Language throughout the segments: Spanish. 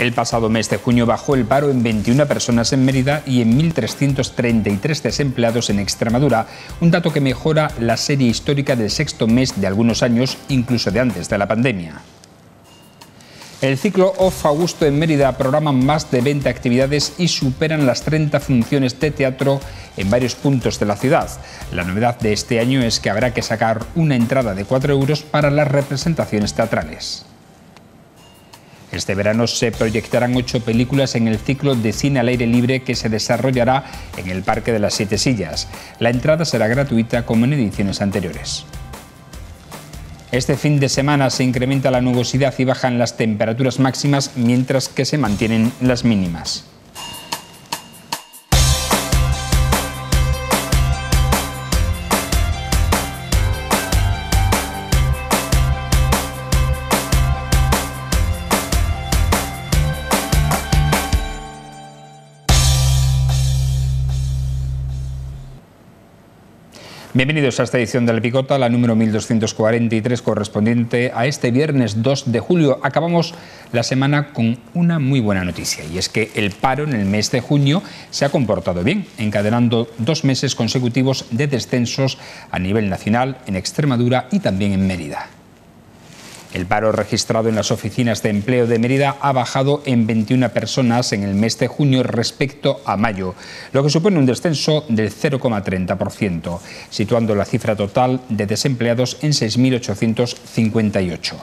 El pasado mes de junio bajó el paro en 21 personas en Mérida y en 1.333 desempleados en Extremadura, un dato que mejora la serie histórica del sexto mes de algunos años, incluso de antes de la pandemia. El ciclo Off Augusto en Mérida programa más de 20 actividades y superan las 30 funciones de teatro en varios puntos de la ciudad. La novedad de este año es que habrá que sacar una entrada de 4 euros para las representaciones teatrales. Este verano se proyectarán 8 películas en el ciclo de cine al aire libre que se desarrollará en el Parque de las Siete Sillas. La entrada será gratuita como en ediciones anteriores. Este fin de semana se incrementa la nubosidad y bajan las temperaturas máximas mientras que se mantienen las mínimas. Bienvenidos a esta edición de La Picota, la número 1243, correspondiente a este viernes 2 de julio. Acabamos la semana con una muy buena noticia, y es que el paro en el mes de junio se ha comportado bien, encadenando 2 meses consecutivos de descensos a nivel nacional, en Extremadura y también en Mérida. El paro registrado en las oficinas de empleo de Mérida ha bajado en 21 personas en el mes de junio respecto a mayo, lo que supone un descenso del 0,30%, situando la cifra total de desempleados en 6.858.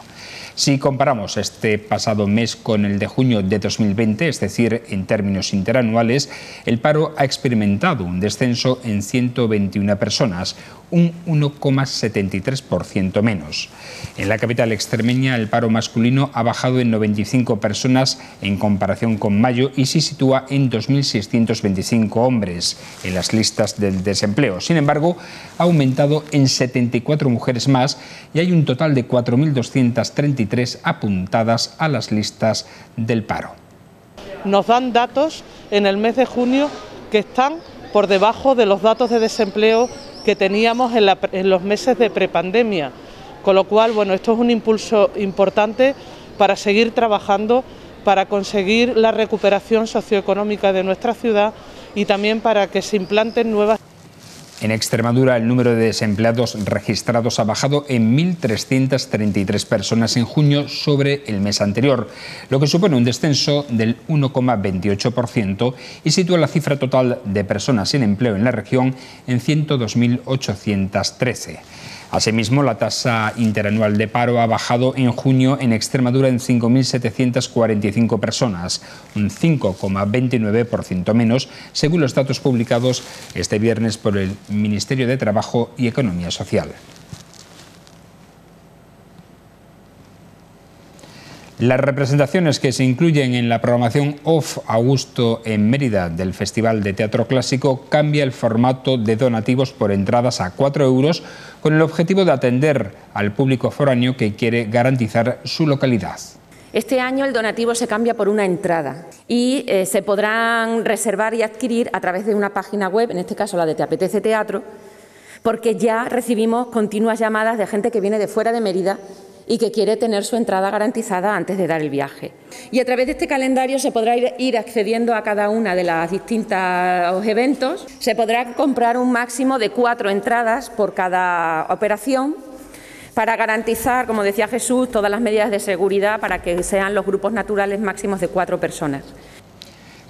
Si comparamos este pasado mes con el de junio de 2020, es decir, en términos interanuales, el paro ha experimentado un descenso en 121 personas, un 1,73% menos. En la capital extremeña, el paro masculino ha bajado en 95 personas en comparación con mayo y se sitúa en 2.625 hombres en las listas del desempleo. Sin embargo, ha aumentado en 74 mujeres más y hay un total de 4.233 apuntadas a las listas del paro. Nos dan datos en el mes de junio que están por debajo de los datos de desempleo que teníamos en los meses de prepandemia, con lo cual, bueno, esto es un impulso importante para seguir trabajando, para conseguir la recuperación socioeconómica de nuestra ciudad y también para que se implanten nuevas. En Extremadura, el número de desempleados registrados ha bajado en 1.333 personas en junio sobre el mes anterior, lo que supone un descenso del 1,28% y sitúa la cifra total de personas sin empleo en la región en 102.813. Asimismo, la tasa interanual de paro ha bajado en junio en Extremadura en 5.745 personas, un 5,29% menos, según los datos publicados este viernes por el Ministerio de Trabajo y Economía Social. Las representaciones que se incluyen en la programación Off Augusto en Mérida del Festival de Teatro Clásico cambia el formato de donativos por entradas a 4 euros con el objetivo de atender al público foráneo que quiere garantizar su localidad. Este año el donativo se cambia por una entrada y se podrán reservar y adquirir a través de una página web, en este caso la de Te Apetece Teatro, porque ya recibimos continuas llamadas de gente que viene de fuera de Mérida y que quiere tener su entrada garantizada antes de dar el viaje. Y a través de este calendario se podrá ir accediendo a cada una de las distintos eventos. Se podrá comprar un máximo de 4 entradas por cada operación para garantizar, como decía Jesús, todas las medidas de seguridad para que sean los grupos naturales máximos de 4 personas.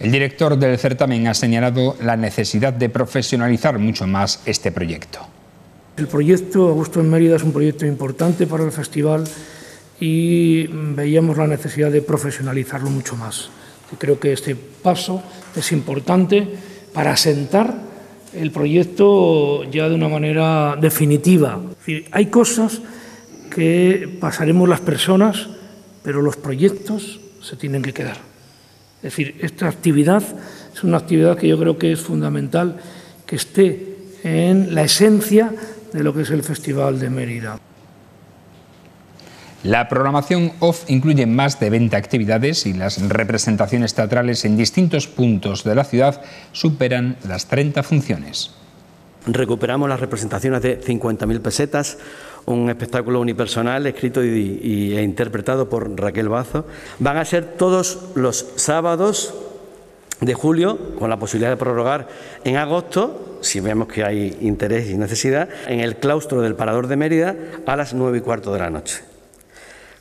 El director del certamen ha señalado la necesidad de profesionalizar mucho más este proyecto. El proyecto Augusto en Mérida es un proyecto importante para el festival y veíamos la necesidad de profesionalizarlo mucho más. Y creo que este paso es importante para asentar el proyecto ya de una manera definitiva. Es decir, hay cosas que pasaremos las personas, pero los proyectos se tienen que quedar. Es decir, esta actividad es una actividad que yo creo que es fundamental que esté en la esencia de lo que es el Festival de Mérida. La programación Off incluye más de 20 actividades y las representaciones teatrales en distintos puntos de la ciudad superan las 30 funciones. Recuperamos las representaciones de 50.000 pesetas, un espectáculo unipersonal escrito e interpretado por Raquel Bazo. Van a ser todos los sábados de julio, con la posibilidad de prorrogar en agosto, si vemos que hay interés y necesidad, en el claustro del Parador de Mérida a las 9:15 de la noche.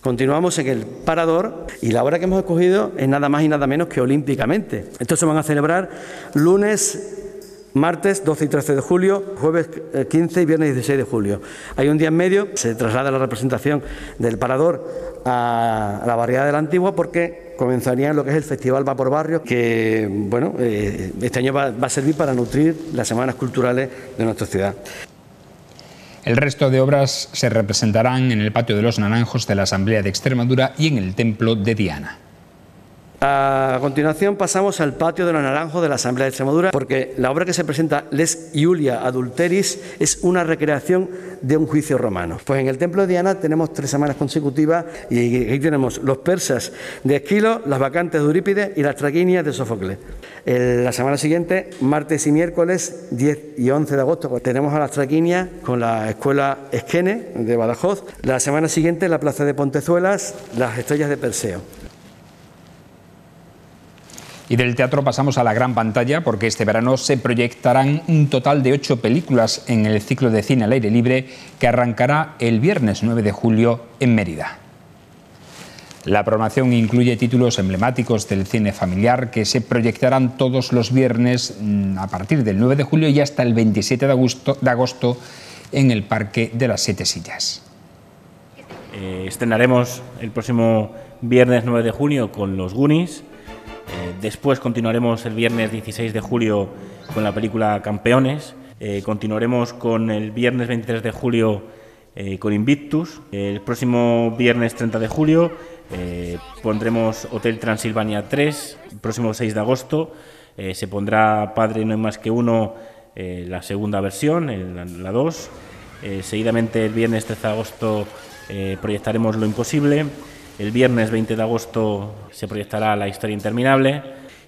Continuamos en el Parador y la hora que hemos escogido es nada más y nada menos que olímpicamente. Estos se van a celebrar lunes, martes 12 y 13 de julio, jueves 15 y viernes 16 de julio. Hay un día en medio, se traslada la representación del Parador a la barriada de la Antigua porque comenzaría lo que es el Festival Va por Barrios, que bueno, este año va a servir para nutrir las semanas culturales de nuestra ciudad. El resto de obras se representarán en el Patio de los Naranjos de la Asamblea de Extremadura y en el Templo de Diana. A continuación pasamos al Patio de los Naranjos de la Asamblea de Extremadura, porque la obra que se presenta, Les Iulia Adulteris, es una recreación de un juicio romano. Pues en el Templo de Diana tenemos 3 semanas consecutivas y aquí tenemos los persas de Esquilo, las bacantes de Eurípides y las traquinias de Sófocles. La semana siguiente, martes y miércoles 10 y 11 de agosto, pues tenemos a las traquinias con la Escuela Esquene de Badajoz. La semana siguiente, la Plaza de Pontezuelas, las estrellas de Perseo. Y del teatro pasamos a la gran pantalla porque este verano se proyectarán un total de 8 películas en el ciclo de cine al aire libre que arrancará el viernes 9 de julio en Mérida. La programación incluye títulos emblemáticos del cine familiar que se proyectarán todos los viernes a partir del 9 de julio y hasta el 27 de agosto en el Parque de las 7 Sillas. Estrenaremos el próximo viernes 9 de junio con Los Goonies. Después continuaremos el viernes 16 de julio con la película Campeones. Continuaremos con el viernes 23 de julio con Invictus. El próximo viernes 30 de julio pondremos Hotel Transilvania 3. El próximo 6 de agosto se pondrá Padre no hay más que uno, la segunda versión, la 2. Seguidamente el viernes 13 de agosto proyectaremos Lo Imposible. El viernes 20 de agosto se proyectará La Historia Interminable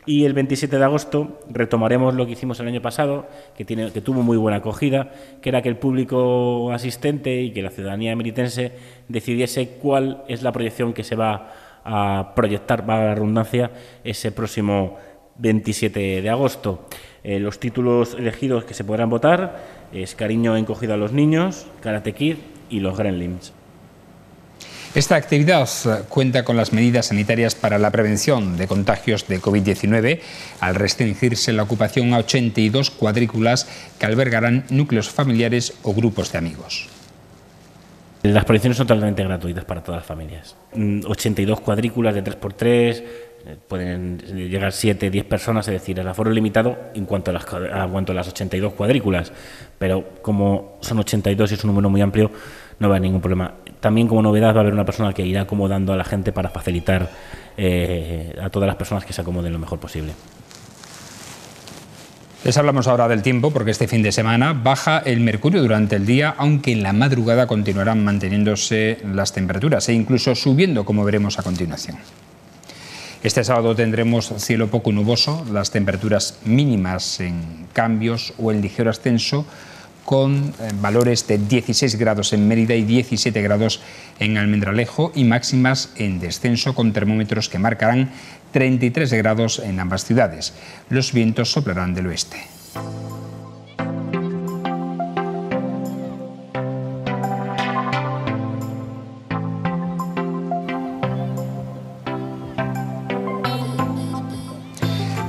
y el 27 de agosto retomaremos lo que hicimos el año pasado, que tuvo muy buena acogida, que era que el público asistente y que la ciudadanía meritense decidiese cuál es la proyección que se va a proyectar, valga la redundancia, ese próximo 27 de agosto. Los títulos elegidos que se podrán votar es Cariño encogido a los niños, Karate Kid y Los Gremlins. Esta actividad cuenta con las medidas sanitarias para la prevención de contagios de COVID-19 al restringirse la ocupación a 82 cuadrículas que albergarán núcleos familiares o grupos de amigos. Las proyecciones son totalmente gratuitas para todas las familias. 82 cuadrículas de 3×3, pueden llegar 7, 10 personas, es decir, el aforo limitado en cuanto a las 82 cuadrículas, pero como son 82 y es un número muy amplio, no va a haber ningún problema. También como novedad va a haber una persona que irá acomodando a la gente para facilitar a todas las personas que se acomoden lo mejor posible. Les hablamos ahora del tiempo porque este fin de semana baja el mercurio durante el día, aunque en la madrugada continuarán manteniéndose las temperaturas e incluso subiendo, como veremos a continuación. Este sábado tendremos cielo poco nuboso, las temperaturas mínimas en cambios o en ligero ascenso, con valores de 16 grados en Mérida y 17 grados en Almendralejo y máximas en descenso con termómetros que marcarán 33 grados en ambas ciudades. Los vientos soplarán del oeste.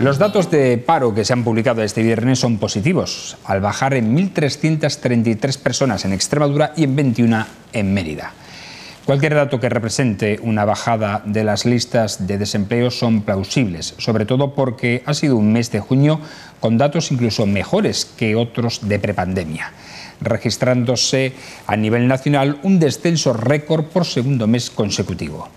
Los datos de paro que se han publicado este viernes son positivos, al bajar en 1.333 personas en Extremadura y en 21 en Mérida. Cualquier dato que represente una bajada de las listas de desempleo son plausibles, sobre todo porque ha sido un mes de junio con datos incluso mejores que otros de prepandemia, registrándose a nivel nacional un descenso récord por segundo mes consecutivo.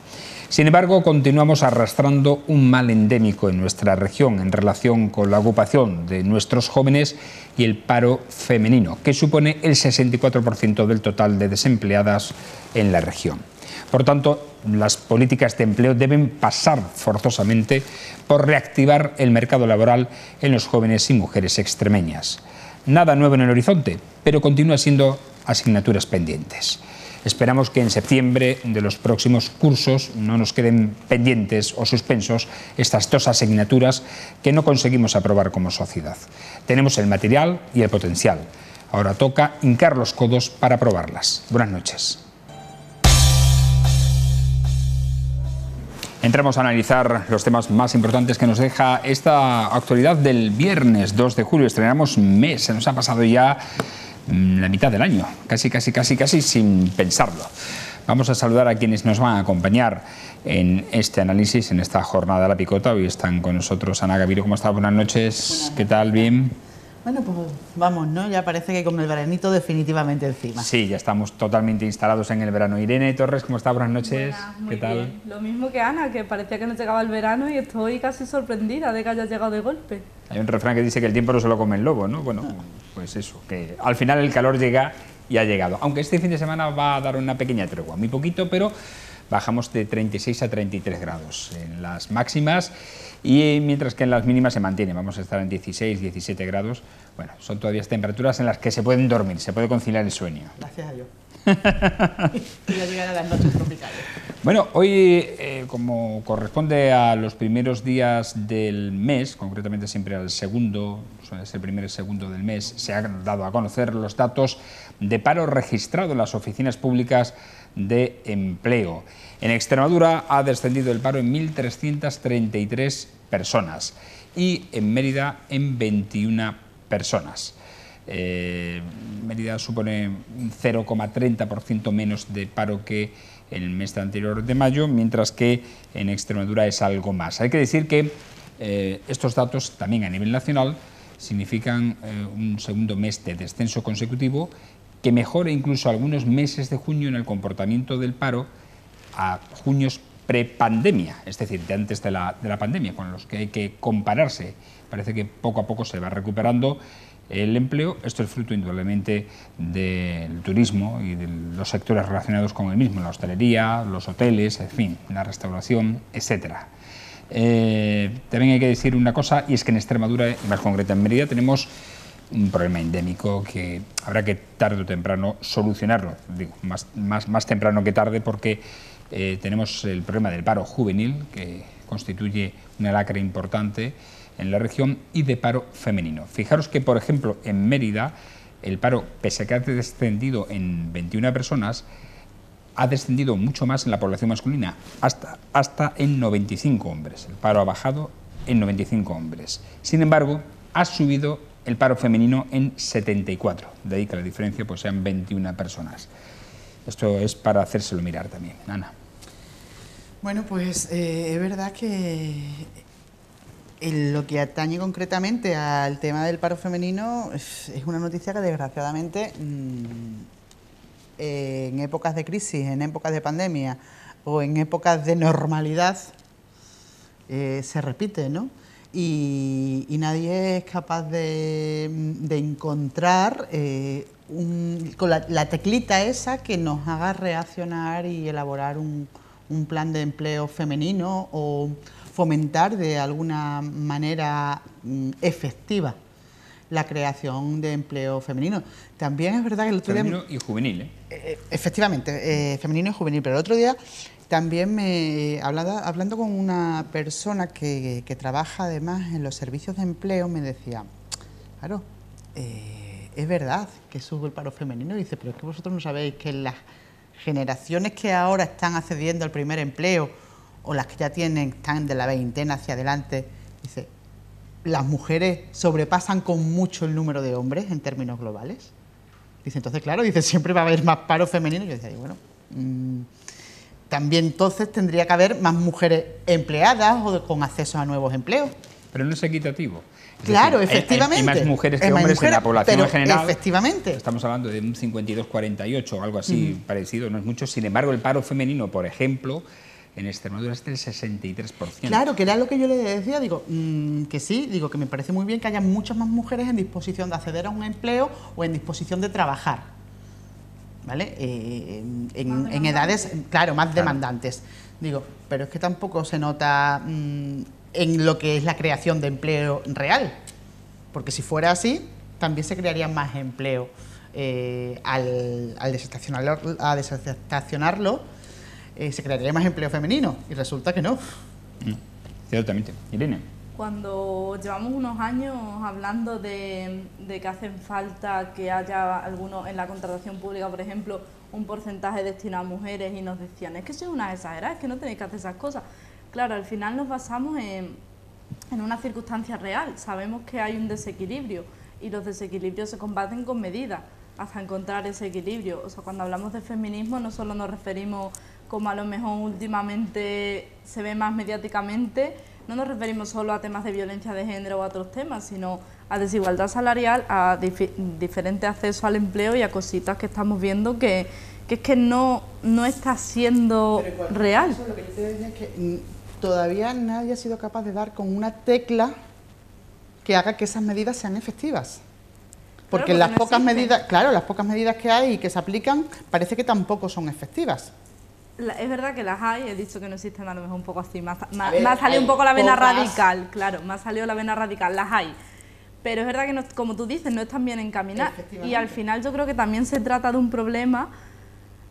Sin embargo, continuamos arrastrando un mal endémico en nuestra región en relación con la ocupación de nuestros jóvenes y el paro femenino, que supone el 64% del total de desempleadas en la región. Por tanto, las políticas de empleo deben pasar forzosamente por reactivar el mercado laboral en los jóvenes y mujeres extremeñas. Nada nuevo en el horizonte, pero continúa siendo asignaturas pendientes. Esperamos que en septiembre de los próximos cursos no nos queden pendientes o suspensos estas 2 asignaturas que no conseguimos aprobar como sociedad. Tenemos el material y el potencial. Ahora toca hincar los codos para aprobarlas. Buenas noches. Entramos a analizar los temas más importantes que nos deja esta actualidad del viernes 2 de julio. Estrenamos mes, se nos ha pasado ya la mitad del año, casi sin pensarlo. Vamos a saludar a quienes nos van a acompañar en este análisis, en esta jornada de la picota. Hoy están con nosotros Ana Gavirio. ¿Cómo está? Buenas noches. ¿Qué tal? ¿Bien? Bueno, pues vamos, ¿no? Ya parece que con el veranito definitivamente encima. Sí, ya estamos totalmente instalados en el verano. Irene Torres, ¿cómo está? Buenas noches. Buenas, muy ¿Qué tal? Bien. Lo mismo que Ana, que parecía que no llegaba el verano y estoy casi sorprendida de que haya llegado de golpe. Hay un refrán que dice que el tiempo no se lo come el lobo, ¿no? Bueno, pues eso, que al final el calor llega y ha llegado. Aunque este fin de semana va a dar una pequeña tregua, muy poquito, pero bajamos de 36 a 33 grados en las máximas y mientras que en las mínimas se mantiene, vamos a estar en 16, 17 grados. Bueno, son todavía temperaturas en las que se pueden dormir, se puede conciliar el sueño. Gracias a Dios. Y ya llegarán las noches tropicales. Bueno, hoy, como corresponde a los primeros días del mes, concretamente siempre al segundo, suele ser el primero y segundo del mes, se han dado a conocer los datos de paro registrado en las oficinas públicas de empleo. En Extremadura ha descendido el paro en 1.333 personas y en Mérida en 21 personas. Mérida supone un 0,30% menos de paro que en el mes anterior de mayo, mientras que en Extremadura es algo más. Hay que decir que estos datos también a nivel nacional significan un segundo mes de descenso consecutivo que mejora incluso algunos meses de junio en el comportamiento del paro a junios prepandemia, es decir, de antes de la pandemia, con los que hay que compararse. Parece que poco a poco se va recuperando el empleo. Esto es fruto indudablemente del turismo y de los sectores relacionados con el mismo, la hostelería, los hoteles, en fin, la restauración, etcétera. También hay que decir una cosa, y es que en Extremadura, y más concreta en Mérida, tenemos un problema endémico que habrá que tarde o temprano solucionarlo. Digo, más temprano que tarde, porque tenemos el problema del paro juvenil, que constituye una lacra importante en la región, y de paro femenino. Fijaros que, por ejemplo, en Mérida, el paro, pese a que ha descendido en 21 personas, ha descendido mucho más en la población masculina, hasta en 95 hombres. El paro ha bajado en 95 hombres. Sin embargo, ha subido el paro femenino en 74, de ahí que la diferencia pues sean 21 personas. Esto es para hacérselo mirar también. Ana. Bueno, pues es verdad que en lo que atañe concretamente al tema del paro femenino es una noticia que desgraciadamente en épocas de crisis, en épocas de pandemia o en épocas de normalidad se repite, ¿no? Y nadie es capaz de encontrar con la teclita esa que nos haga reaccionar y elaborar un plan de empleo femenino o fomentar de alguna manera efectiva la creación de empleo femenino. También es verdad que el otro día... Femenino y juvenil, efectivamente, femenino y juvenil, pero el otro día también hablando con una persona que trabaja además en los servicios de empleo, me decía, claro, es verdad que sube el paro femenino, y dice, pero es que vosotros no sabéis que las generaciones que ahora están accediendo al primer empleo o las que ya están de la veintena hacia adelante, dice, las mujeres sobrepasan con mucho el número de hombres en términos globales. Dice, entonces, claro, dice, siempre va a haber más paro femenino. Y yo decía, bueno, también entonces tendría que haber más mujeres empleadas o con acceso a nuevos empleos. Pero no es equitativo. Es claro, decir, efectivamente. Hay más mujeres que hombres en la población en general. Efectivamente. Estamos hablando de un 52-48 o algo así parecido, no es mucho. Sin embargo, el paro femenino, por ejemplo, en Extremadura es del 63%. Claro, que era lo que yo le decía, digo, que sí, digo que me parece muy bien que haya muchas más mujeres en disposición de acceder a un empleo o en disposición de trabajar, ¿vale? En edades, claro, más demandantes. Digo, pero es que tampoco se nota en lo que es la creación de empleo real, porque si fuera así, también se crearía más empleo al desestacionarlo, se crearía más empleo femenino, y resulta que no. Ciertamente. Irene. Cuando llevamos unos años hablando de que hacen falta que haya algunos en la contratación pública, por ejemplo, un porcentaje destinado a mujeres, y nos decían, es que sois unas exageradas, es que no tenéis que hacer esas cosas. Claro, al final nos basamos en una circunstancia real. Sabemos que hay un desequilibrio y los desequilibrios se combaten con medidas hasta encontrar ese equilibrio. O sea, cuando hablamos de feminismo no solo nos referimos, como a lo mejor últimamente se ve más mediáticamente, no nos referimos solo a temas de violencia de género o a otros temas, sino a desigualdad salarial, a diferente acceso al empleo y a cositas que estamos viendo que es que no está siendo real. Eso, lo que yo te decía es que todavía nadie ha sido capaz de dar con una tecla que haga que esas medidas sean efectivas. Porque las pocas medidas, las pocas medidas que hay y que se aplican parece que tampoco son efectivas. Es verdad que las hay, he dicho que no existen, a lo mejor un poco así, me ha salido un poco la vena radical, claro, me ha salido la vena radical, las hay. Pero es verdad que, no, como tú dices, no están bien encaminadas. Y al final yo creo que también se trata de un problema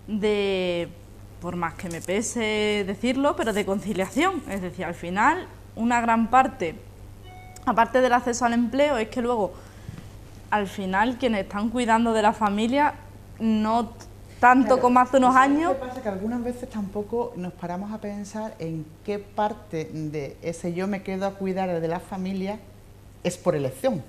de, por más que me pese decirlo, pero de conciliación. Es decir, al final, una gran parte, aparte del acceso al empleo, es que luego, al final, quienes están cuidando de la familia, no tanto como hace unos años. Lo que pasa es que algunas veces tampoco nos paramos a pensar en qué parte de ese yo me quedo a cuidar de la familia es por elección.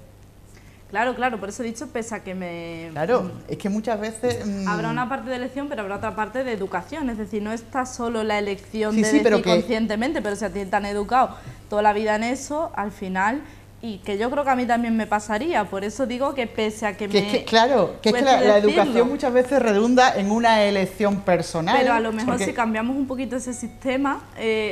Claro, por eso he dicho, pese a que me... Claro, es que muchas veces... Habrá una parte de elección, pero habrá otra parte de educación, es decir, no está solo la elección de decir pero conscientemente, pero si a ti te han educado toda la vida en eso, al final... Y que yo creo que a mí también me pasaría, por eso digo que pese a que la educación muchas veces redunda en una elección personal. Pero a lo mejor si cambiamos un poquito ese sistema,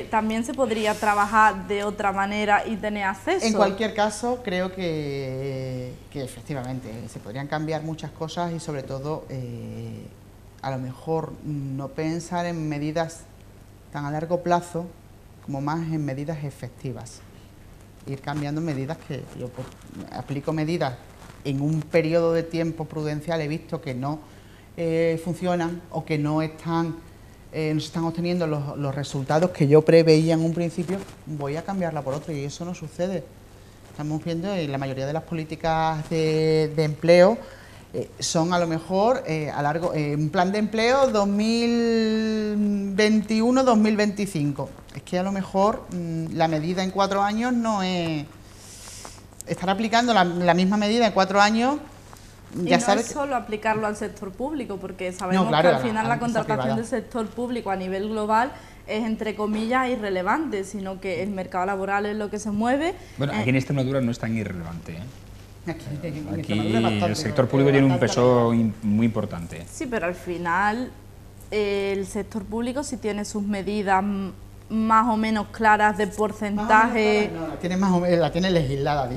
también se podría trabajar de otra manera y tener acceso. En cualquier caso, creo que efectivamente se podrían cambiar muchas cosas y sobre todo, a lo mejor no pensar en medidas tan a largo plazo como más en medidas efectivas. Ir cambiando medidas que yo aplico medidas en un periodo de tiempo prudencial, he visto que no funcionan o que no se están obteniendo los resultados que yo preveía en un principio, voy a cambiarla por otra y eso no sucede. Estamos viendo en la mayoría de las políticas de empleo son a lo mejor un plan de empleo 2021-2025. Es que a lo mejor la medida en 4 años no es... Estar aplicando la misma medida en 4 años... Ya no es solo aplicarlo al sector público, porque sabemos que al final la contratación del sector público a nivel global es, entre comillas, irrelevante, sino que el mercado laboral es lo que se mueve. Bueno, aquí en Extremadura no es tan irrelevante, Aquí el sector público tiene un peso muy importante. Sí, pero al final el sector público sí tiene sus medidas más o menos claras de porcentaje. La tiene legislada.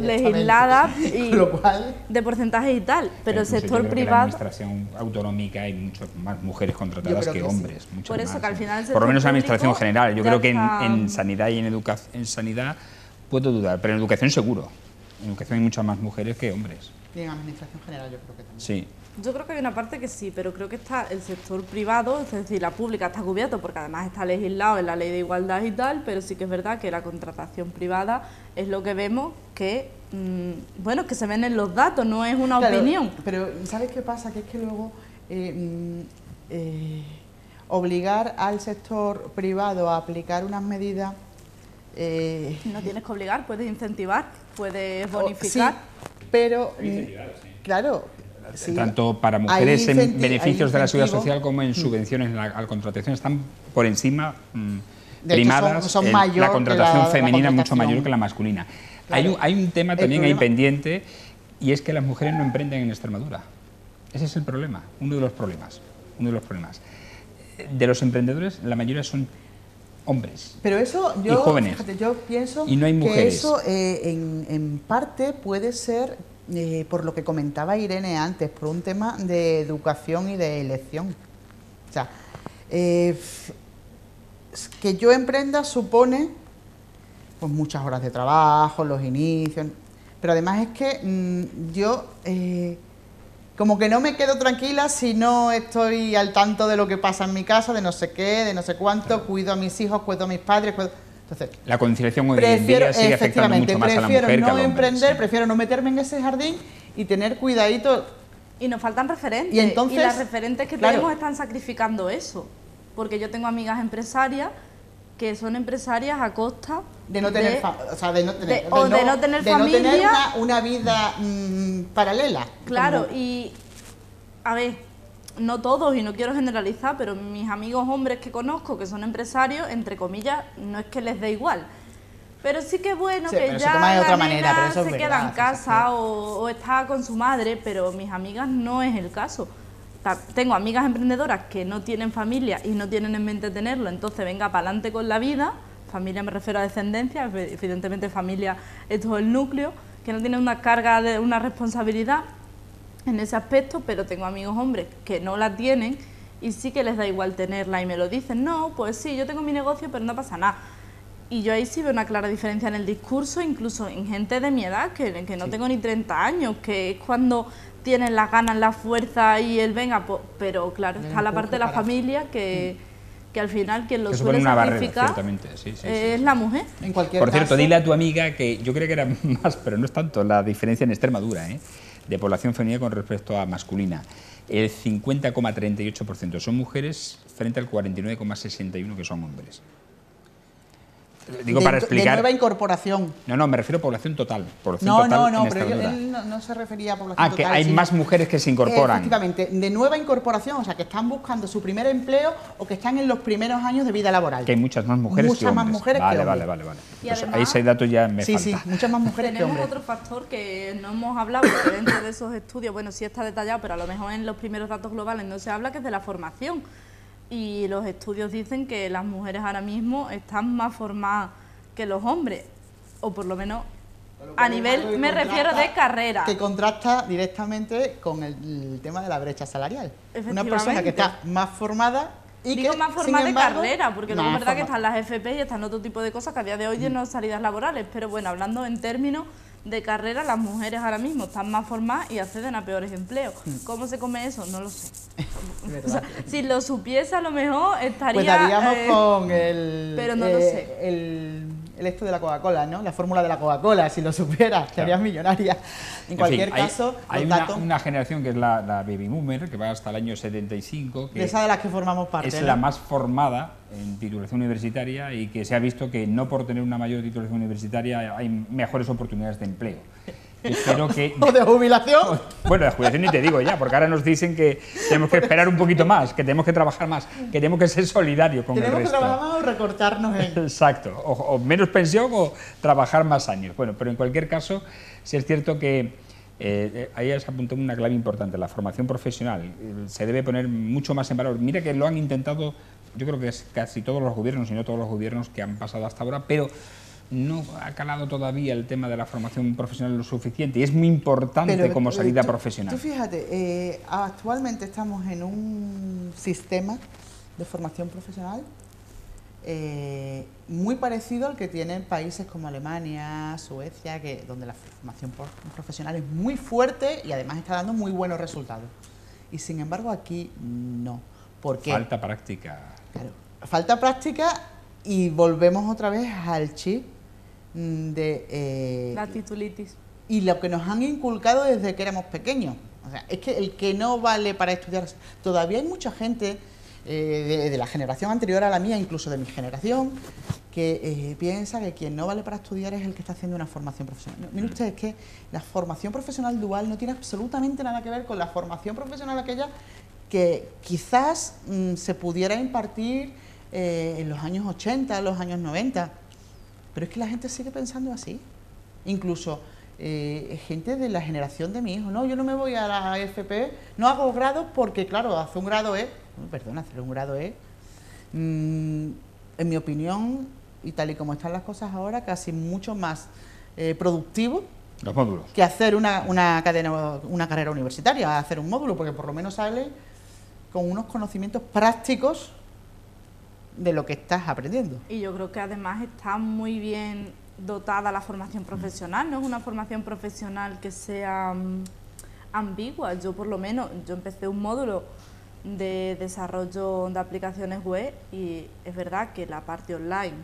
Y lo cual, de porcentaje y tal, pero el sector privado... En la administración autonómica hay muchas más mujeres contratadas que hombres. Por eso que al final por lo menos en la administración general. Yo creo que en sanidad y en sanidad puedo dudar, pero en educación seguro. En educación hay muchas más mujeres que hombres. Y en administración general yo creo que también. Sí. Yo creo que hay una parte que sí, pero creo que está el sector privado, es decir, la pública está cubierto porque además está legislado en la ley de igualdad y tal, pero sí que es verdad que la contratación privada es lo que vemos que, que se ven en los datos, no es una opinión. Pero ¿sabes qué pasa? Que es que luego obligar al sector privado a aplicar unas medidas... no tienes que obligar, puedes incentivar, puedes bonificar. Sí, pero, claro... Sí, tanto para mujeres en beneficios de la seguridad social como en subvenciones a la contratación están por encima primadas. Son la contratación femenina es mucho mayor que la masculina. Claro, hay un tema también ahí pendiente, y es que las mujeres no emprenden en Extremadura. Ese es el problema, uno de los problemas. De los emprendedores, la mayoría son hombres. Pero eso y jóvenes. Fíjate, yo pienso y no hay mujeres. Que eso en parte puede ser por lo que comentaba Irene antes, por un tema de educación y de elección. O sea, que yo emprenda supone pues muchas horas de trabajo, los inicios, Pero además es que yo como que no me quedo tranquila si no estoy al tanto de lo que pasa en mi casa, de no sé qué, de no sé cuánto, cuido a mis hijos, cuido a mis padres, Entonces, la conciliación hoy en día sigue afectando mucho más a la mujer que al hombre. Prefiero no emprender, prefiero no meterme en ese jardín y tener cuidadito. Y nos faltan referentes, y, entonces, las referentes que tenemos están sacrificando eso, porque yo tengo amigas empresarias que son empresarias a costa de no tener familia, una vida paralela. Claro, y a ver, no todos, y no quiero generalizar, pero mis amigos hombres que conozco que son empresarios, entre comillas, no es que les dé igual, pero sí que bueno, sí, que ya de otra manera, pero eso se queda en casa o está con su madre, pero mis amigas no es el caso. Tengo amigas emprendedoras que no tienen familia y no tienen en mente tenerlo, entonces venga para adelante con la vida. Familia me refiero a descendencia, evidentemente familia es todo el núcleo, que no tienen una carga, de una responsabilidad en ese aspecto, pero tengo amigos hombres que no la tienen y sí que les da igual tenerla y me lo dicen, no, pues sí, yo tengo mi negocio pero no pasa nada. Y yo ahí sí veo una clara diferencia en el discurso, incluso en gente de mi edad, que no tengo ni 30 años, que es cuando tienen las ganas, la fuerza y el venga, pero claro, está la parte de la familia que al final quien lo suele sacrificar es la mujer. En cualquier Por cierto, dile a tu amiga que yo creo que era más, pero no es tanto, la diferencia en Extremadura, de población femenina con respecto a masculina. El 50,38% son mujeres frente al 49,61% que son hombres. Digo, para explicar... De nueva incorporación. No, me refiero a población total. Pero él no se refería a población total. Que hay más mujeres que se incorporan. Efectivamente, de nueva incorporación, o sea, que están buscando su primer empleo o que están en los primeros años de vida laboral. Que hay muchas más mujeres que hombres. Muchas más mujeres que hombres. Vale. Y pues además, ahí ese dato ya me falta. Sí, muchas más mujeres que hombres. Tenemos otro factor que no hemos hablado, porque dentro de esos estudios, bueno, sí está detallado, pero a lo mejor en los primeros datos globales no se habla, que es de la formación. Y los estudios dicen que las mujeres ahora mismo están más formadas que los hombres, o por lo menos a nivel, me refiero de carrera. Que contrasta directamente con el tema de la brecha salarial. Una persona que está más formada y digo que, más formada de embargo, carrera, porque luego es verdad que están las FP y están otro tipo de cosas que a día de hoy no son salidas laborales, pero bueno, hablando en términos de carrera, las mujeres ahora mismo están más formadas y acceden a peores empleos. ¿Cómo se come eso? No lo sé. O sea, si lo supiese a lo mejor estaría... Pues estaríamos con el... Pero no lo sé. El esto de la Coca-Cola, ¿no? La fórmula de la Coca-Cola, si lo supieras, te harías millonaria. En cualquier caso, hay una generación que es la baby boomer, que va hasta el año 75, que de esa de las que formamos parte, es la más formada en titulación universitaria y que se ha visto que no por tener una mayor titulación universitaria hay mejores oportunidades de empleo. Espero que... ¿O de jubilación? Bueno, de jubilación ni te digo ya, porque ahora nos dicen que tenemos que esperar un poquito más, que tenemos que trabajar más, que tenemos que ser solidarios con el resto. ¿Tenemos que trabajar más o recortarnos en...? Exacto, o menos pensión o trabajar más años. Bueno, pero en cualquier caso, sí es cierto que ahí has apuntado una clave importante, la formación profesional. Se debe poner mucho más en valor. Mira que lo han intentado, yo creo que es casi todos los gobiernos, y no todos los gobiernos que han pasado hasta ahora, pero... no ha calado todavía el tema de la formación profesional lo suficiente y es muy importante como salida profesional. Tú fíjate, actualmente estamos en un sistema de formación profesional muy parecido al que tienen países como Alemania, Suecia, donde la formación profesional es muy fuerte y además está dando muy buenos resultados. Y sin embargo aquí no. ¿Por qué? Falta práctica. Claro, falta práctica y volvemos otra vez al chip de... la titulitis. Y lo que nos han inculcado desde que éramos pequeños. O sea, es que el que no vale para estudiar... Todavía hay mucha gente de la generación anterior a la mía, incluso de mi generación, que piensa que quien no vale para estudiar es el que está haciendo una formación profesional. No, miren ustedes que la formación profesional dual no tiene absolutamente nada que ver con la formación profesional aquella que quizás se pudiera impartir en los años 80, en los años 90, pero es que la gente sigue pensando así. Incluso gente de la generación de mi hijo, no, yo no me voy a la FP, no hago grado porque, claro, hacer un grado es, en mi opinión, y tal y como están las cosas ahora, casi mucho más productivo los módulos que hacer una carrera universitaria, hacer un módulo, porque por lo menos sale con unos conocimientos prácticos de lo que estás aprendiendo. Y yo creo que además está muy bien dotada la formación profesional, no es una formación profesional que sea ambigua. Yo por lo menos, yo empecé un módulo de desarrollo de aplicaciones web y es verdad que la parte online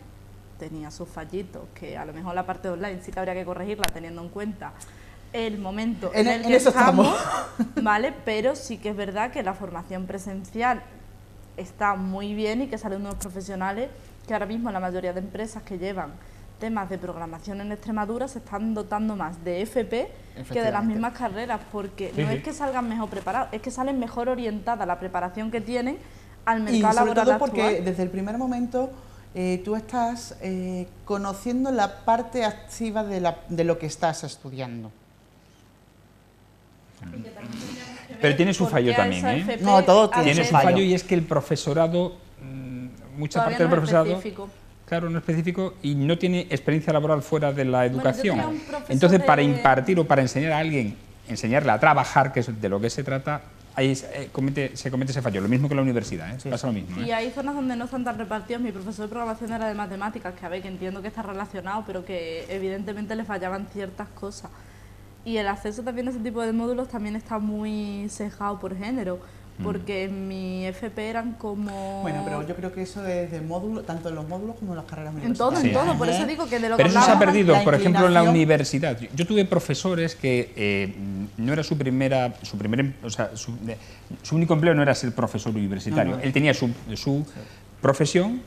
tenía sus fallitos, que a lo mejor la parte online sí que habría que corregirla teniendo en cuenta el momento en el que estamos, ¿vale? Pero sí que es verdad que la formación presencial está muy bien y que salen unos profesionales que ahora mismo la mayoría de empresas que llevan temas de programación en Extremadura se están dotando más de FP que de las mismas carreras, porque no es que salgan mejor preparados, es que salen mejor orientada la preparación que tienen al mercado laboral sobre todo actual. porque desde el primer momento tú estás conociendo la parte activa de lo que estás estudiando. Pero tiene su fallo también, ¿eh? No, todo tiene su fallo, y es que el profesorado, mucha todavía parte del no es profesorado, específico. claro, no específico, y no tiene experiencia laboral fuera de la educación. Bueno, yo tenía un profesor Entonces, para de- impartir o para enseñar a alguien, enseñarle a trabajar, que es de lo que se trata, ahí se comete ese fallo. Lo mismo que en la universidad, ¿eh? Pasa lo mismo, ¿eh? Y hay zonas donde no están tan repartidos. Mi profesor de programación era de matemáticas, que a ver, que entiendo que está relacionado, pero que evidentemente le fallaban ciertas cosas. Y el acceso también a ese tipo de módulos también está muy sesgado por género, porque en mi FP eran como... Bueno, pero yo creo que eso es de módulo, tanto en los módulos como en las carreras En todo, universitarias. en todo, por eso digo que de lo Pero que eso se ha hablábamos perdido, la por ejemplo, en la inclinación. universidad. Yo tuve profesores que no era su único empleo no era ser profesor universitario. No. Él tenía su profesión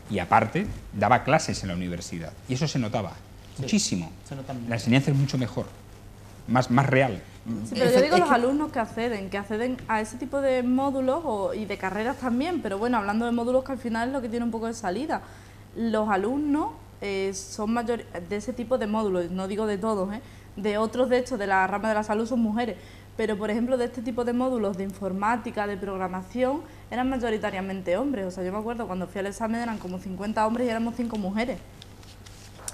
y aparte daba clases en la universidad. Y eso se notaba muchísimo. se nota mucho. La enseñanza es mucho mejor, más real. Sí, pero yo digo los alumnos que acceden a ese tipo de módulos y de carreras también, pero bueno, hablando de módulos que al final es lo que tiene un poco de salida. Los alumnos son mayores de ese tipo de módulos, no digo de todos, de otros de hecho de la rama de la salud son mujeres, pero por ejemplo de este tipo de módulos de informática, de programación, eran mayoritariamente hombres. O sea, yo me acuerdo cuando fui al examen eran como 50 hombres y éramos 5 mujeres.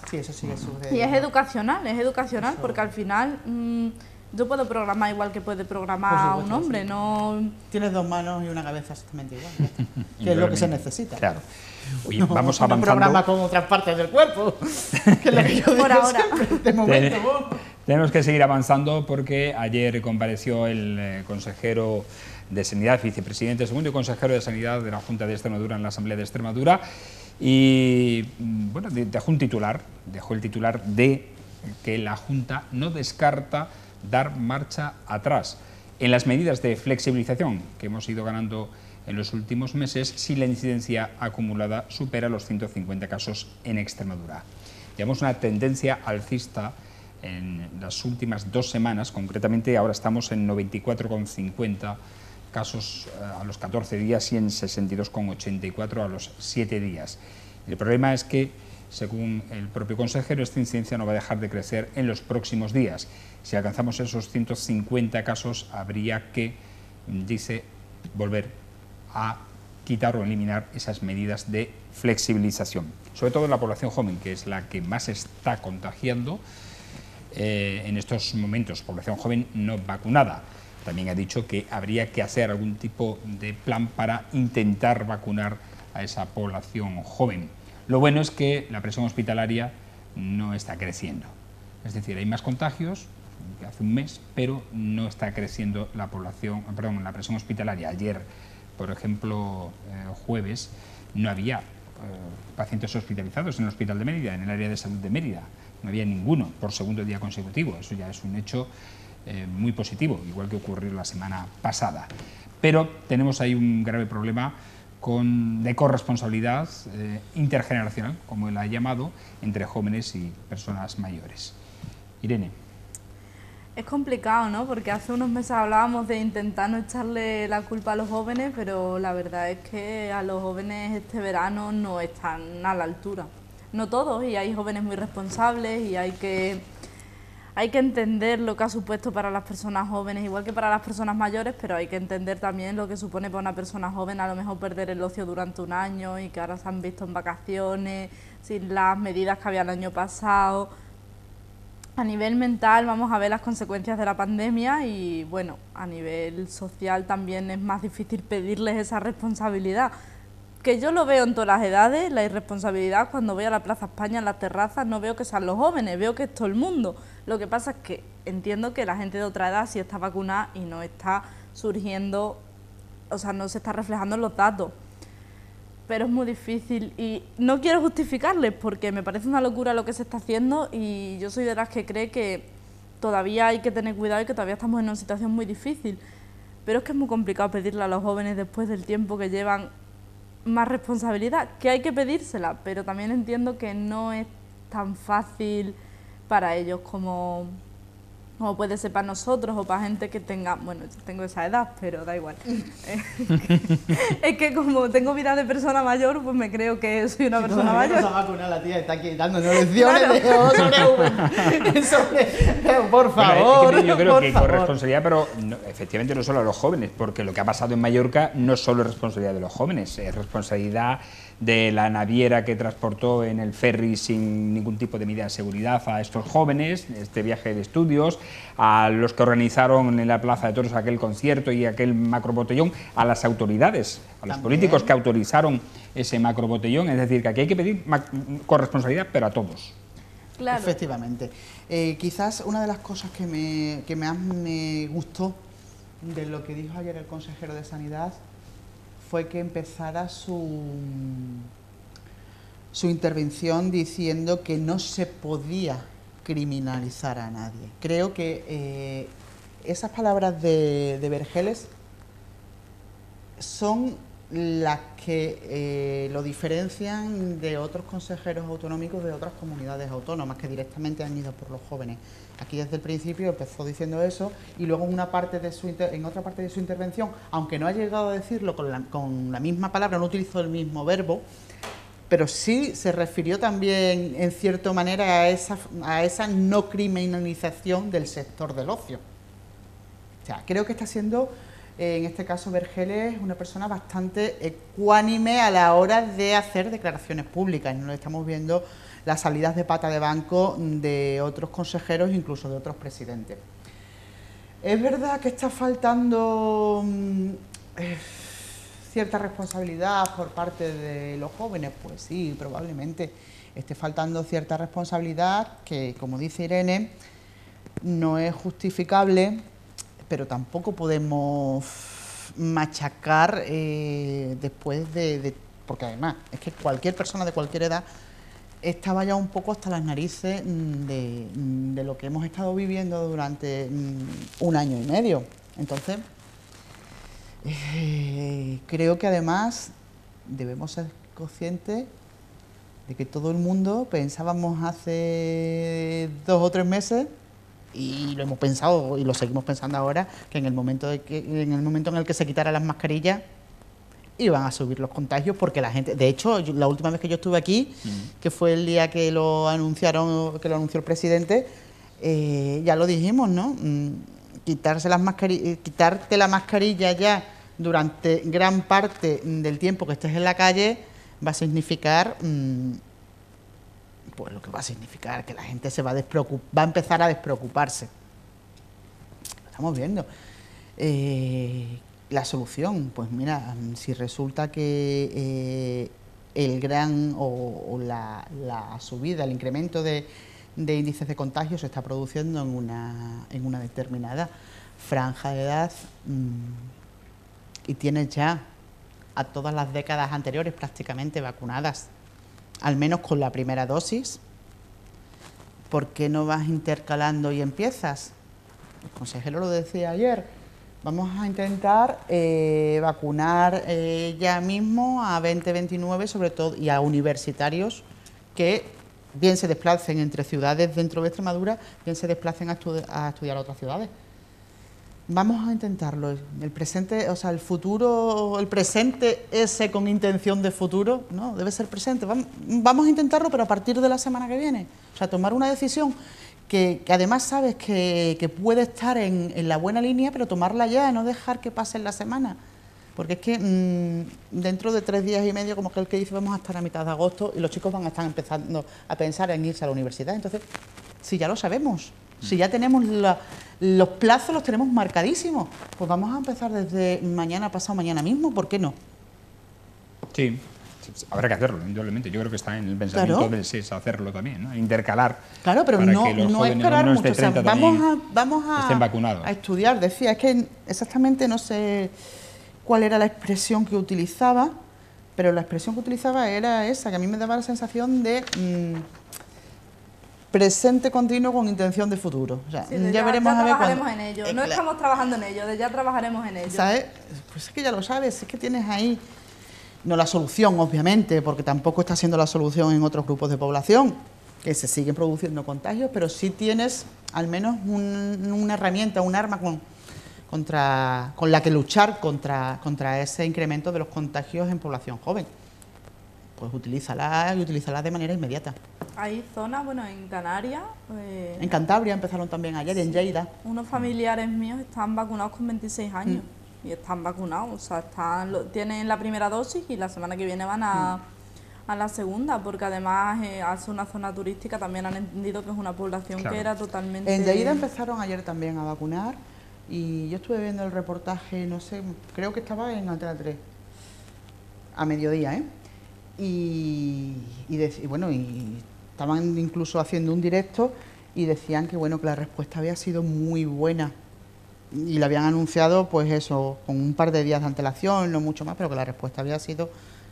Sí, eso sigue sucediendo. Y es educacional, porque al final yo puedo programar igual que puede programar Por supuesto, un hombre, sí. no... Tienes dos manos y una cabeza exactamente igual, ya está. Que es lo que se necesita. Claro. Oye, No, vamos no avanzando. programa con otras partes del cuerpo, que es lo que yo digo Por ahora. siempre, de momento. Tenemos que seguir avanzando porque ayer compareció el consejero de Sanidad, vicepresidente segundo y consejero de Sanidad de la Junta de Extremadura en la Asamblea de Extremadura y bueno, dejó el titular de que la Junta no descarta dar marcha atrás en las medidas de flexibilización que hemos ido ganando en los últimos meses si la incidencia acumulada supera los 150 casos en Extremadura. Llevamos una tendencia alcista en las últimas 2 semanas, concretamente ahora estamos en 94,50 casos a los 14 días y en 62,84 a los 7 días. El problema es que, según el propio consejero, esta incidencia no va a dejar de crecer en los próximos días. Si alcanzamos esos 150 casos, habría que, dice, volver a quitar o eliminar esas medidas de flexibilización. Sobre todo en la población joven, que es la que más está contagiando en estos momentos, población joven no vacunada. También ha dicho que habría que hacer algún tipo de plan para intentar vacunar a esa población joven. Lo bueno es que la presión hospitalaria no está creciendo. Es decir, hay más contagios que hace un mes, pero no está creciendo la presión hospitalaria. Ayer, por ejemplo, jueves, no había pacientes hospitalizados en el Hospital de Mérida, en el área de salud de Mérida. No había ninguno por segundo día consecutivo. Eso ya es un hecho muy positivo, igual que ocurrió la semana pasada. Pero tenemos ahí un grave problema de corresponsabilidad intergeneracional, como él ha llamado, entre jóvenes y personas mayores. Irene. Es complicado, ¿no? Porque hace unos meses hablábamos de intentar no echarle la culpa a los jóvenes, pero la verdad es que a los jóvenes este verano no están a la altura. No todos, y hay jóvenes muy responsables y hay que entender lo que ha supuesto para las personas jóvenes, igual que para las personas mayores, pero hay que entender también lo que supone para una persona joven a lo mejor perder el ocio durante un año y que ahora se han visto en vacaciones, sin las medidas que había el año pasado. A nivel mental vamos a ver las consecuencias de la pandemia y bueno, a nivel social también es más difícil pedirles esa responsabilidad, que yo lo veo en todas las edades, la irresponsabilidad, cuando voy a la Plaza España, en las terrazas, no veo que sean los jóvenes, veo que es todo el mundo. Lo que pasa es que entiendo que la gente de otra edad sí está vacunada y no está surgiendo, o sea, no se está reflejando en los datos. Pero es muy difícil y no quiero justificarles porque me parece una locura lo que se está haciendo y yo soy de las que cree que todavía hay que tener cuidado y que todavía estamos en una situación muy difícil. Pero es que es muy complicado pedirle a los jóvenes después del tiempo que llevan más responsabilidad, que hay que pedírsela, pero también entiendo que no es tan fácil para ellos como puede ser para nosotros o para gente que tenga, bueno, yo tengo esa edad, pero da igual. Es que como tengo vida de persona mayor, pues me creo que soy una persona mayor. No se vacuna, la tía está aquí dándonos lecciones por favor. Bueno, yo creo que con responsabilidad, pero no, efectivamente no solo a los jóvenes, porque lo que ha pasado en Mallorca no solo es responsabilidad de los jóvenes, es responsabilidad de la naviera que transportó en el ferry sin ningún tipo de medida de seguridad a estos jóvenes, este viaje de estudios, a los que organizaron en la Plaza de Toros aquel concierto y aquel macrobotellón, a las autoridades, a los políticos que autorizaron ese macrobotellón. Es decir, que aquí hay que pedir corresponsabilidad, pero a todos. Claro. Efectivamente. Quizás una de las cosas que más me gustó de lo que dijo ayer el consejero de Sanidad fue que empezara su intervención diciendo que no se podía criminalizar a nadie. Creo que esas palabras de Vergeles son las que lo diferencian de otros consejeros autonómicos de otras comunidades autónomas que directamente han ido por los jóvenes. Aquí desde el principio empezó diciendo eso y luego en otra parte de su intervención, aunque no ha llegado a decirlo con la misma palabra, no utilizó el mismo verbo, pero sí se refirió también en cierta manera a esa no criminalización del sector del ocio. O sea, creo que está siendo, en este caso Vergeles, una persona bastante ecuánime a la hora de hacer declaraciones públicas. No estamos viendo las salidas de pata de banco de otros consejeros, incluso de otros presidentes. Es verdad que está faltando cierta responsabilidad por parte de los jóvenes, pues sí, probablemente esté faltando cierta responsabilidad que, como dice Irene, no es justificable, pero tampoco podemos machacar después porque además es que cualquier persona de cualquier edad estaba ya un poco hasta las narices de lo que hemos estado viviendo durante un año y medio. Entonces, creo que además debemos ser conscientes de que todo el mundo pensábamos hace 2 o 3 meses, y lo hemos pensado y lo seguimos pensando ahora, que en el momento en el que se quitaran las mascarillas iban a subir los contagios, porque la gente, de hecho, la última vez que yo estuve aquí, que fue el día que lo anunció el presidente, ya lo dijimos, ¿no? Quitarte la mascarilla ya durante gran parte del tiempo que estés en la calle va a significar, pues lo que va a significar, que la gente va a empezar a despreocuparse. Lo estamos viendo. La solución, pues mira, si resulta que el gran o la subida, el incremento de índices de contagio se está produciendo en una determinada franja de edad y tienes ya a todas las décadas anteriores prácticamente vacunadas, al menos con la primera dosis, ¿por qué no vas intercalando y empiezas? El consejero lo decía ayer. Vamos a intentar vacunar ya mismo a 20-29, sobre todo, y a universitarios que bien se desplacen entre ciudades dentro de Extremadura, bien se desplacen a estudiar a otras ciudades. Vamos a intentarlo. El presente, o sea, el futuro, el presente ese con intención de futuro, no, debe ser presente. Vamos a intentarlo, pero a partir de la semana que viene. O sea, tomar una decisión que además sabes que puede estar en la buena línea, pero tomarla ya, no dejar que pase la semana. Porque es que dentro de 3 días y medio, como que el que dice, vamos a estar a mitad de agosto y los chicos van a estar empezando a pensar en irse a la universidad. Entonces, si ya lo sabemos, si ya tenemos los plazos, los tenemos marcadísimos, pues vamos a empezar desde mañana, pasado mañana mismo, ¿por qué no? Sí. Habrá que hacerlo, indudablemente. Yo creo que está en el pensamiento del SES hacerlo también, ¿no? Intercalar. Claro, pero para no, que los no jóvenes, esperar los mucho. de 30 O sea, vamos estén vacunados. a estudiar. Decía, es que exactamente no sé cuál era la expresión que utilizaba, pero la expresión que utilizaba era esa, que a mí me daba la sensación de presente continuo con intención de futuro. O sea, Sí, ya veremos a ver trabajaremos en ello. No estamos trabajando en ello, ya trabajaremos en ello. ¿Sabes? Pues es que ya lo sabes, es que tienes ahí, no la solución, obviamente, porque tampoco está siendo la solución en otros grupos de población, que se siguen produciendo contagios, pero sí tienes al menos una herramienta, un arma con la que luchar contra ese incremento de los contagios en población joven. Pues utilízala y utilízala de manera inmediata. Hay zonas, bueno, en Canarias... en Cantabria empezaron también ayer, en Lleida. Unos familiares míos están vacunados con 26 años y están vacunados, o sea, tienen la primera dosis y la semana que viene van a la segunda, porque además hace una zona turística, también han entendido que es una población que era totalmente... En Lleida empezaron ayer también a vacunar y yo estuve viendo el reportaje, no sé, creo que estaba en Antena 3, a mediodía, y estaban incluso haciendo un directo y decían que bueno, que la respuesta había sido muy buena y la habían anunciado pues eso, con un par de días de antelación, no mucho más, pero que la respuesta había sido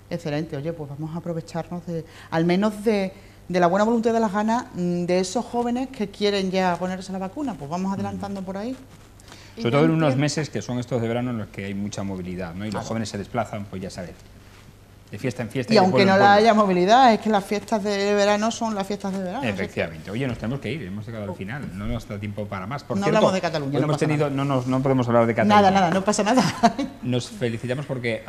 excelente. Oye, pues vamos a aprovecharnos al menos de la buena voluntad de las ganas de esos jóvenes que quieren ya ponerse la vacuna, pues vamos adelantando por ahí. Sobre todo en unos meses que son estos de verano en los que hay mucha movilidad, ¿no? Y los jóvenes se desplazan, pues ya sabes, de fiesta en fiesta. Y aunque no la haya movilidad, es que las fiestas de verano son las fiestas de verano. Efectivamente. Oye, nos tenemos que ir, hemos llegado al final, no nos da tiempo para más. Por no cierto, hablamos de Cataluña, no podemos hablar de Cataluña. Nada, no pasa nada. Nos felicitamos porque,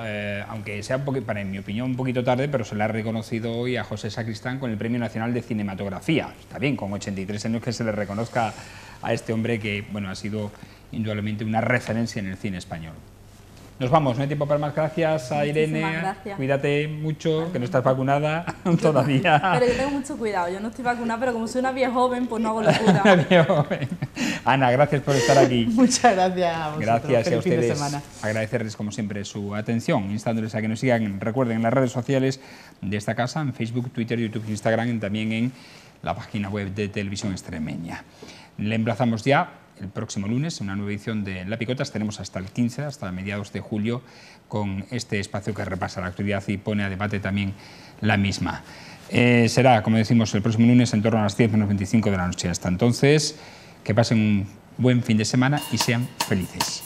aunque sea en mi opinión un poquito tarde, pero se le ha reconocido hoy a José Sacristán con el Premio Nacional de Cinematografía. Está bien, con 83 años que se le reconozca a este hombre que, bueno, ha sido indudablemente una referencia en el cine español. Nos vamos, no hay tiempo para más. Gracias a Irene. Gracias. Cuídate mucho, que no estás vacunada todavía. Pero yo tengo mucho cuidado, yo no estoy vacunada, pero como soy una vieja joven, pues no hago locura. Ana, gracias por estar aquí. Muchas gracias a vosotros. Gracias a ustedes. Fin de semana. Agradecerles, como siempre, su atención, instándoles a que nos sigan, recuerden, en las redes sociales de esta casa, en Facebook, Twitter, YouTube, Instagram, y también en la página web de Televisión Extremeña. Le emplazamos ya el próximo lunes, una nueva edición de La Picota. Estaremos hasta el 15, hasta mediados de julio, con este espacio que repasa la actualidad y pone a debate también la misma. Será, como decimos, el próximo lunes en torno a las 10 menos 25 de la noche. Hasta entonces, que pasen un buen fin de semana y sean felices.